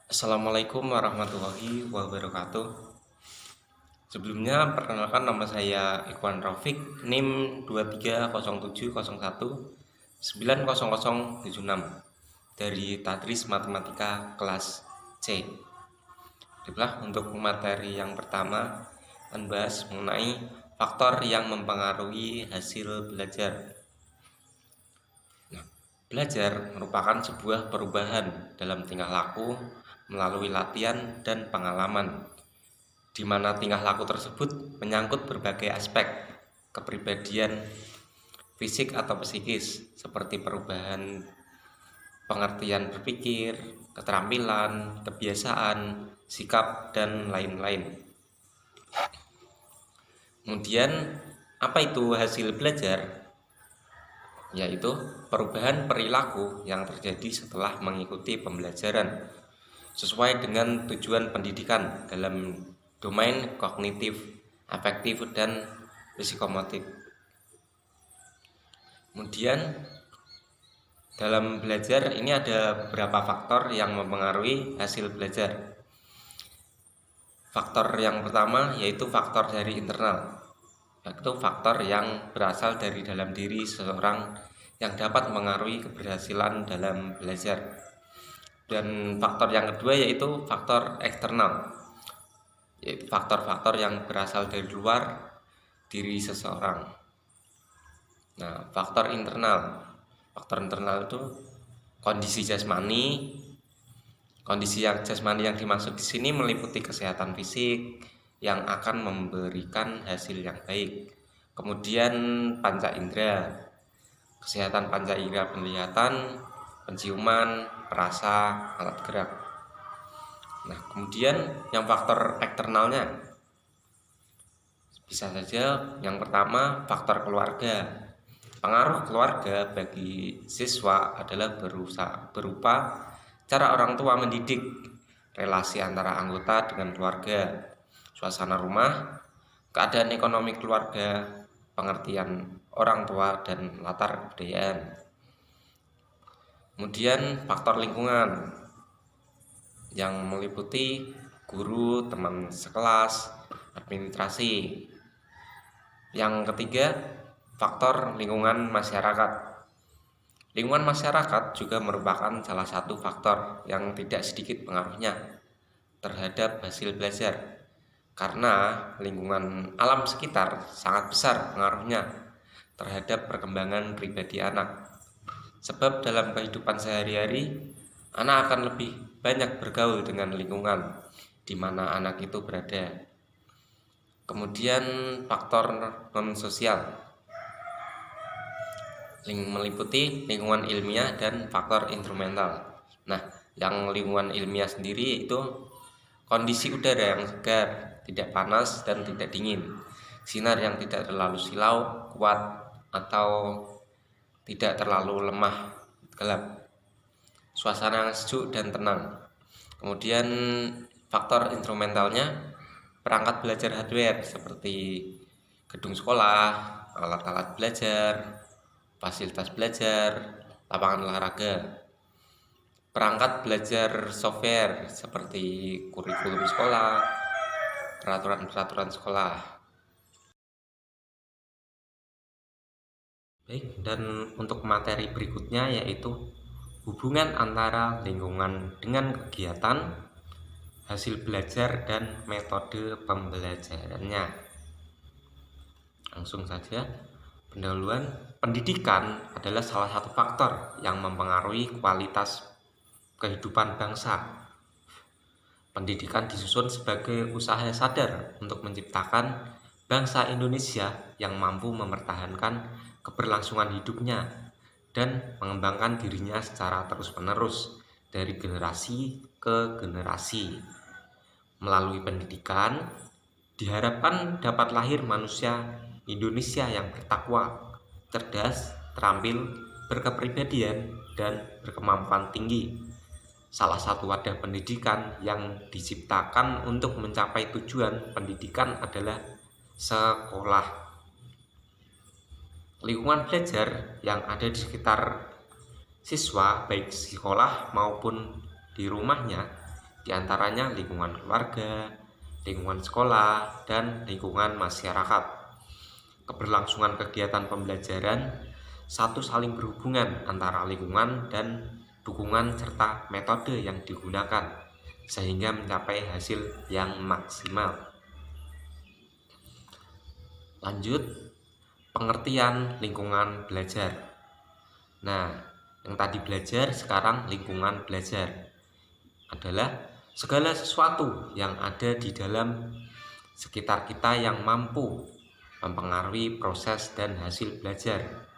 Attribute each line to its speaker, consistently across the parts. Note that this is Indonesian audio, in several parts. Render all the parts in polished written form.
Speaker 1: Assalamualaikum warahmatullahi wabarakatuh. Sebelumnya perkenalkan, nama saya Ikhwan Rafiq, NIM 23070190076 dari Tadris Matematika kelas C. Baiklah, untuk materi yang pertama membahas mengenai faktor yang mempengaruhi hasil belajar. Belajar merupakan sebuah perubahan dalam tingkah laku melalui latihan dan pengalaman, di mana tingkah laku tersebut menyangkut berbagai aspek kepribadian fisik atau psikis, seperti perubahan pengertian berpikir, keterampilan, kebiasaan, sikap, dan lain-lain. Kemudian, apa itu hasil belajar? Yaitu perubahan perilaku yang terjadi setelah mengikuti pembelajaran sesuai dengan tujuan pendidikan dalam domain kognitif, afektif, dan psikomotif. Kemudian dalam belajar ini ada beberapa faktor yang mempengaruhi hasil belajar. Faktor yang pertama yaitu faktor dari internal, yaitu faktor yang berasal dari dalam diri seseorang yang dapat mengaruhi keberhasilan dalam belajar. Dan faktor yang kedua yaitu faktor eksternal, yaitu faktor-faktor yang berasal dari luar diri seseorang. Nah, faktor internal itu kondisi jasmani. Kondisi yang jasmani yang dimaksud di sini meliputi kesehatan fisik yang akan memberikan hasil yang baik. Kemudian panca indera, kesehatan panca indera penglihatan, penciuman, perasa, alat gerak. Nah, kemudian yang faktor eksternalnya bisa saja yang pertama faktor keluarga. Pengaruh keluarga bagi siswa adalah berupa cara orang tua mendidik, relasi antara anggota dengan keluarga, suasana rumah, keadaan ekonomi keluarga, pengertian orang tua, dan latar kebudayaan. Kemudian faktor lingkungan yang meliputi guru, teman sekelas, administrasi. Yang ketiga, faktor lingkungan masyarakat. Lingkungan masyarakat juga merupakan salah satu faktor yang tidak sedikit pengaruhnya terhadap hasil belajar, karena lingkungan alam sekitar sangat besar pengaruhnya terhadap perkembangan pribadi anak. Sebab dalam kehidupan sehari-hari, anak akan lebih banyak bergaul dengan lingkungan di mana anak itu berada. Kemudian faktor non-sosial meliputi lingkungan ilmiah dan faktor instrumental. Nah, yang lingkungan ilmiah sendiri itu kondisi udara yang segar, tidak panas dan tidak dingin, sinar yang tidak terlalu silau, kuat, atau tidak terlalu lemah, gelap, suasana yang sejuk dan tenang. Kemudian faktor instrumentalnya perangkat belajar hardware seperti gedung sekolah, alat-alat belajar, fasilitas belajar, lapangan olahraga. Perangkat belajar software seperti kurikulum sekolah, peraturan-peraturan sekolah. Baik, dan untuk materi berikutnya yaitu hubungan antara lingkungan dengan kegiatan, hasil belajar, dan metode pembelajarannya. Langsung saja, pendahuluan. Pendidikan adalah salah satu faktor yang mempengaruhi kualitas kehidupan bangsa. Pendidikan disusun sebagai usaha sadar untuk menciptakan bangsa Indonesia yang mampu mempertahankan keberlangsungan hidupnya dan mengembangkan dirinya secara terus-menerus dari generasi ke generasi. Melalui pendidikan, diharapkan dapat lahir manusia Indonesia yang bertakwa, cerdas, terampil, berkepribadian, dan berkemampuan tinggi. Salah satu wadah pendidikan yang diciptakan untuk mencapai tujuan pendidikan adalah sekolah. Lingkungan belajar yang ada di sekitar siswa, baik di sekolah maupun di rumahnya, di antaranya lingkungan keluarga, lingkungan sekolah, dan lingkungan masyarakat. Keberlangsungan kegiatan pembelajaran satu saling berhubungan antara lingkungan dan dukungan serta metode yang digunakan sehingga mencapai hasil yang maksimal. Lanjut, pengertian lingkungan belajar. Nah, yang tadi belajar, sekarang lingkungan belajar adalah segala sesuatu yang ada di dalam sekitar kita yang mampu mempengaruhi proses dan hasil belajar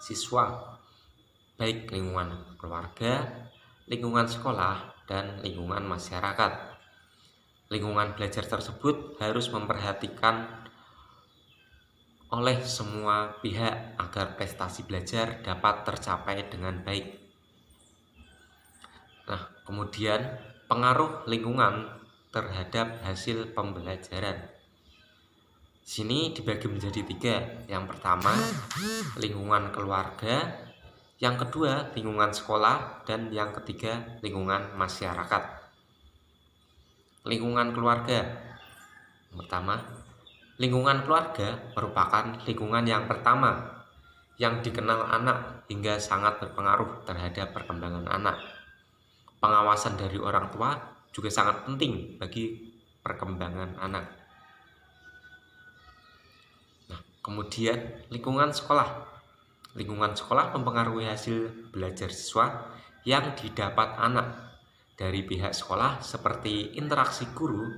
Speaker 1: siswa, baik lingkungan keluarga, lingkungan sekolah, dan lingkungan masyarakat. Lingkungan belajar tersebut harus memperhatikan oleh semua pihak agar prestasi belajar dapat tercapai dengan baik. Nah, kemudian pengaruh lingkungan terhadap hasil pembelajaran. Sini dibagi menjadi 3. Yang pertama, lingkungan keluarga, yang kedua, lingkungan sekolah, dan yang ketiga, lingkungan masyarakat. Lingkungan keluarga. Yang pertama, lingkungan keluarga merupakan lingkungan yang pertama yang dikenal anak hingga sangat berpengaruh terhadap perkembangan anak. Pengawasan dari orang tua juga sangat penting bagi perkembangan anak. Nah, kemudian lingkungan sekolah. Lingkungan sekolah mempengaruhi hasil belajar siswa yang didapat anak dari pihak sekolah seperti interaksi guru,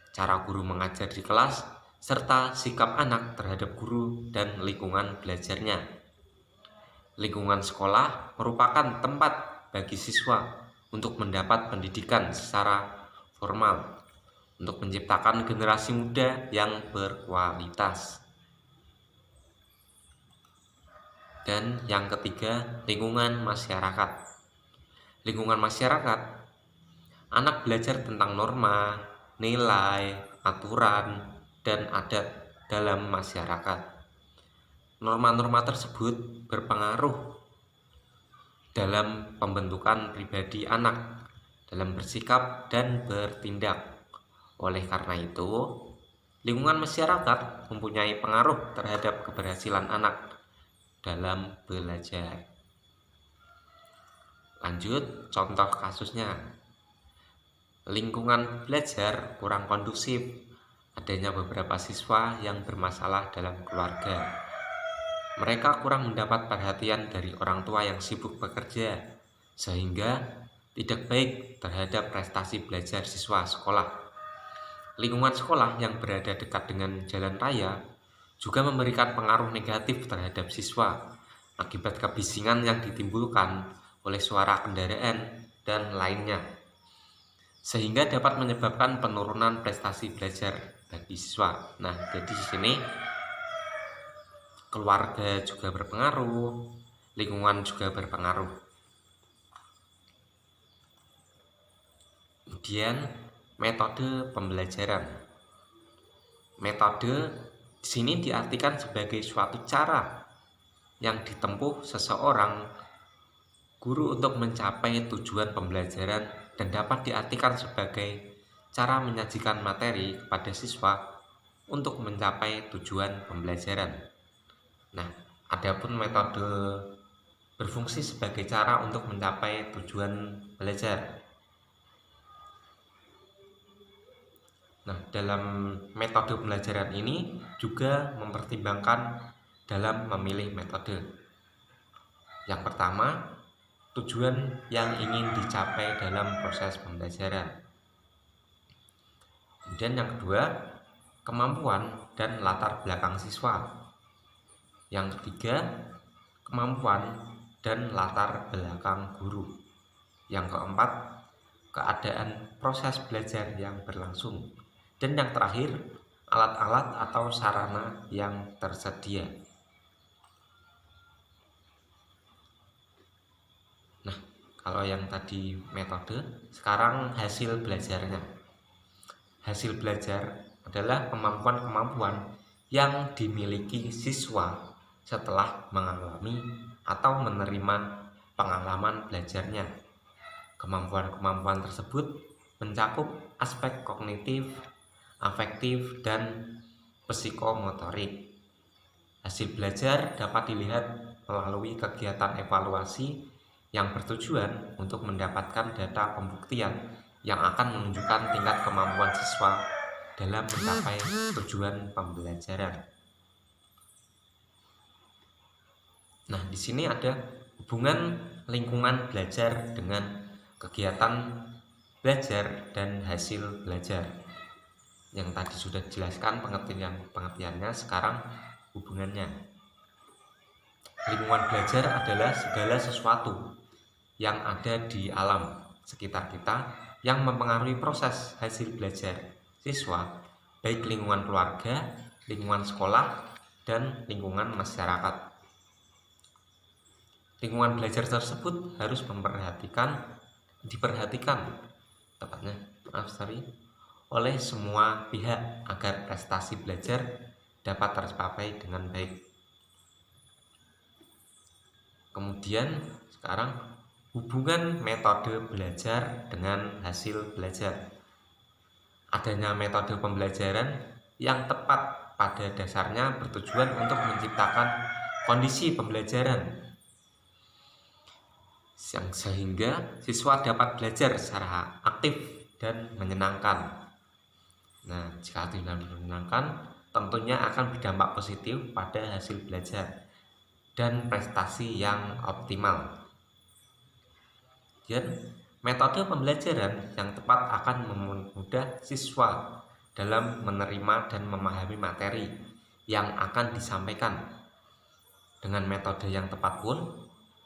Speaker 1: cara guru mengajar di kelas, serta sikap anak terhadap guru dan lingkungan belajarnya. Lingkungan sekolah merupakan tempat bagi siswa untuk mendapat pendidikan secara formal, untuk menciptakan generasi muda yang berkualitas. Dan yang ketiga, lingkungan masyarakat. Lingkungan masyarakat, anak belajar tentang norma, nilai, aturan, dan adat dalam masyarakat. Norma-norma tersebut berpengaruh dalam pembentukan pribadi anak, dalam bersikap dan bertindak. Oleh karena itu, lingkungan masyarakat mempunyai pengaruh terhadap keberhasilan anak dalam belajar. Lanjut, contoh kasusnya. Lingkungan belajar kurang kondusif. Adanya beberapa siswa yang bermasalah dalam keluarga. Mereka kurang mendapat perhatian dari orang tua yang sibuk bekerja, sehingga tidak baik terhadap prestasi belajar siswa sekolah. Lingkungan sekolah yang berada dekat dengan jalan raya juga memberikan pengaruh negatif terhadap siswa akibat kebisingan yang ditimbulkan oleh suara kendaraan dan lainnya, sehingga dapat menyebabkan penurunan prestasi belajar bagi siswa. Nah, jadi di sini keluarga juga berpengaruh, lingkungan juga berpengaruh. Kemudian metode pembelajaran. Metode di sini diartikan sebagai suatu cara yang ditempuh seseorang guru untuk mencapai tujuan pembelajaran dan dapat diartikan sebagai cara menyajikan materi kepada siswa untuk mencapai tujuan pembelajaran. Nah, adapun metode berfungsi sebagai cara untuk mencapai tujuan belajar. Nah, dalam metode pembelajaran ini juga mempertimbangkan dalam memilih metode. Yang pertama, tujuan yang ingin dicapai dalam proses pembelajaran. Kemudian yang kedua, kemampuan dan latar belakang siswa. Yang ketiga, kemampuan dan latar belakang guru. Yang keempat, keadaan proses belajar yang berlangsung. Dan yang terakhir, alat-alat atau sarana yang tersedia. Nah, kalau yang tadi metode, sekarang hasil belajarnya. Hasil belajar adalah kemampuan-kemampuan yang dimiliki siswa setelah mengalami atau menerima pengalaman belajarnya. Kemampuan-kemampuan tersebut mencakup aspek kognitif, afektif, dan psikomotorik. Hasil belajar dapat dilihat melalui kegiatan evaluasi yang bertujuan untuk mendapatkan data pembuktian yang akan menunjukkan tingkat kemampuan siswa dalam mencapai tujuan pembelajaran. Nah, di sini ada hubungan lingkungan belajar dengan kegiatan belajar dan hasil belajar. Yang tadi sudah dijelaskan pengertiannya, sekarang hubungannya. Lingkungan belajar adalah segala sesuatu yang ada di alam sekitar kita yang mempengaruhi proses hasil belajar siswa, baik lingkungan keluarga, lingkungan sekolah, dan lingkungan masyarakat. Lingkungan belajar tersebut harus diperhatikan oleh semua pihak agar prestasi belajar dapat tercapai dengan baik. Kemudian sekarang hubungan metode belajar dengan hasil belajar. Adanya metode pembelajaran yang tepat pada dasarnya bertujuan untuk menciptakan kondisi pembelajaran yang sehingga siswa dapat belajar secara aktif dan menyenangkan. Nah, jika tidak menyenangkan, tentunya akan berdampak positif pada hasil belajar dan prestasi yang optimal. Dan metode pembelajaran yang tepat akan mempermudah siswa dalam menerima dan memahami materi yang akan disampaikan. Dengan metode yang tepat pun,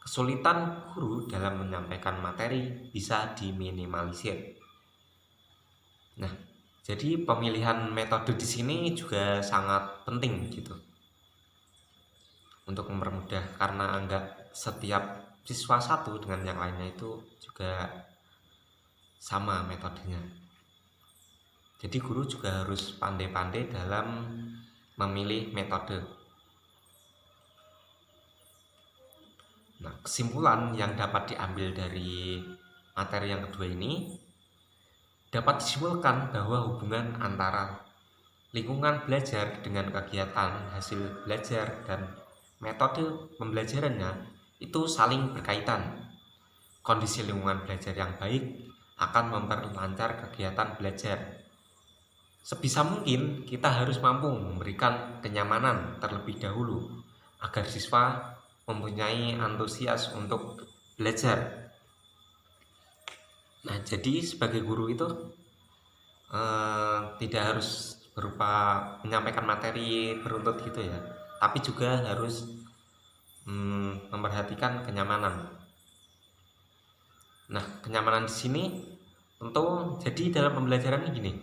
Speaker 1: kesulitan guru dalam menyampaikan materi bisa diminimalisir. Nah, jadi pemilihan metode di sini juga sangat penting gitu. Untuk mempermudah, karena enggak setiap siswa satu dengan yang lainnya itu juga sama metodenya. Jadi guru juga harus pandai-pandai dalam memilih metode. Nah, kesimpulan yang dapat diambil dari materi yang kedua ini dapat disimpulkan bahwa hubungan antara lingkungan belajar dengan kegiatan hasil belajar dan metode pembelajarannya itu saling berkaitan. Kondisi lingkungan belajar yang baik akan memperlancar kegiatan belajar. Sebisa mungkin kita harus mampu memberikan kenyamanan terlebih dahulu agar siswa mempunyai antusias untuk belajar. Nah, jadi sebagai guru itu tidak harus berupa menyampaikan materi beruntut gitu ya, tapi juga harus memperhatikan kenyamanan. Nah, kenyamanan di sini tentu jadi dalam pembelajaran gini.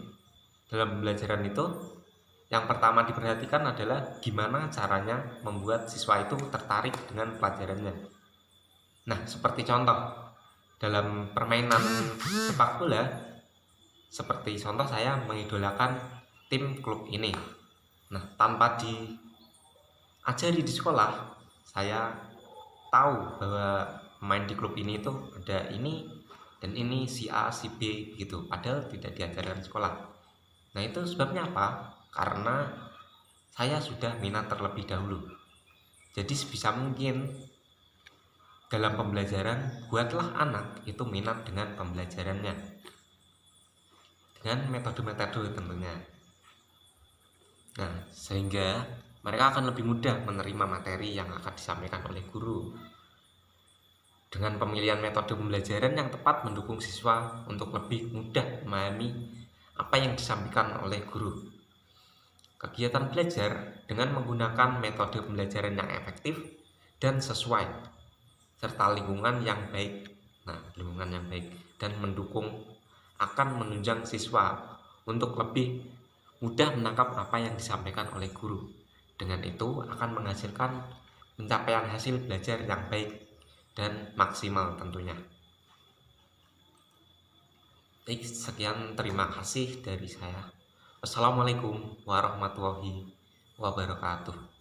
Speaker 1: Dalam pembelajaran itu yang pertama diperhatikan adalah gimana caranya membuat siswa itu tertarik dengan pelajarannya. Nah, seperti contoh dalam permainan sepak bola, seperti contoh saya mengidolakan tim klub ini. Nah, tanpa diajari di sekolah, saya tahu bahwa pemain di klub ini itu ada ini dan ini, si A, si B gitu, padahal tidak diajarkan di sekolah. Nah, itu sebabnya apa? Karena saya sudah minat terlebih dahulu. Jadi sebisa mungkin dalam pembelajaran, buatlah anak itu minat dengan pembelajarannya dengan metode-metode tentunya. Nah, sehingga mereka akan lebih mudah menerima materi yang akan disampaikan oleh guru. Dengan pemilihan metode pembelajaran yang tepat mendukung siswa untuk lebih mudah memahami apa yang disampaikan oleh guru. Kegiatan belajar dengan menggunakan metode pembelajaran yang efektif dan sesuai, serta lingkungan yang baik. Nah, lingkungan yang baik dan mendukung akan menunjang siswa untuk lebih mudah menangkap apa yang disampaikan oleh guru. Dengan itu akan menghasilkan pencapaian hasil belajar yang baik dan maksimal tentunya. Baik, sekian, terima kasih dari saya. Wassalamualaikum warahmatullahi wabarakatuh.